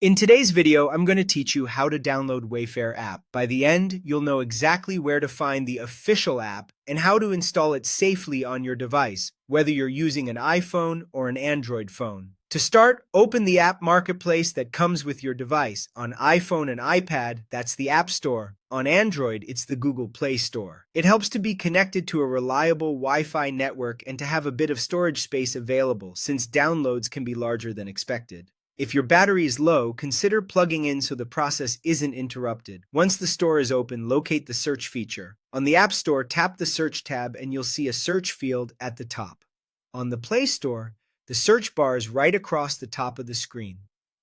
In today's video, I'm going to teach you how to download Wayfair app. By the end, you'll know exactly where to find the official app and how to install it safely on your device, whether you're using an iPhone or an Android phone. To start, open the app marketplace that comes with your device. On iPhone and iPad, that's the App Store. On Android, it's the Google Play Store. It helps to be connected to a reliable Wi-Fi network and to have a bit of storage space available, since downloads can be larger than expected. If your battery is low, consider plugging in so the process isn't interrupted. Once the store is open, locate the search feature. On the App Store, tap the Search tab and you'll see a search field at the top. On the Play Store, the search bar is right across the top of the screen.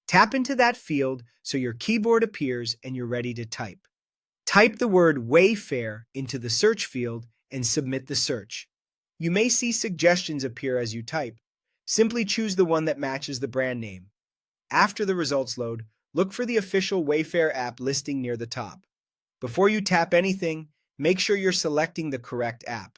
Tap into that field so your keyboard appears and you're ready to type. Type the word Wayfair into the search field and submit the search. You may see suggestions appear as you type. Simply choose the one that matches the brand name. After the results load, look for the official Wayfair app listing near the top. Before you tap anything, make sure you're selecting the correct app.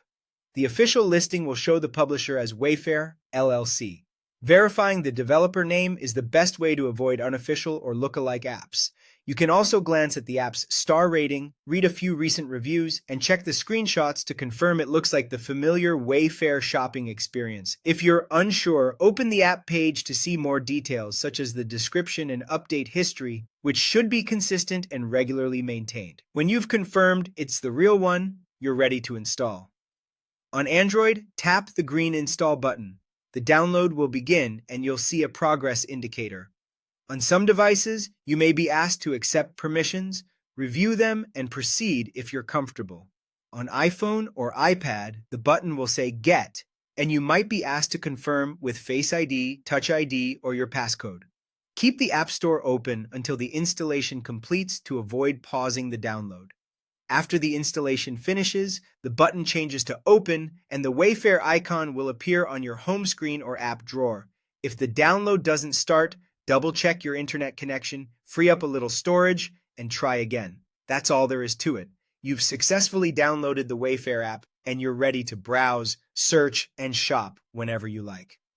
The official listing will show the publisher as Wayfair, LLC. Verifying the developer name is the best way to avoid unofficial or lookalike apps. You can also glance at the app's star rating, read a few recent reviews, and check the screenshots to confirm it looks like the familiar Wayfair shopping experience. If you're unsure, open the app page to see more details, such as the description and update history, which should be consistent and regularly maintained. When you've confirmed it's the real one, you're ready to install. On Android, tap the green Install button. The download will begin and you'll see a progress indicator. On some devices, you may be asked to accept permissions, review them, and proceed if you're comfortable. On iPhone or iPad, the button will say Get, and you might be asked to confirm with Face ID, Touch ID, or your passcode. Keep the App Store open until the installation completes to avoid pausing the download. After the installation finishes, the button changes to Open, and the Wayfair icon will appear on your home screen or app drawer. If the download doesn't start, double-check your internet connection, free up a little storage, and try again. That's all there is to it. You've successfully downloaded the Wayfair app, and you're ready to browse, search, and shop whenever you like.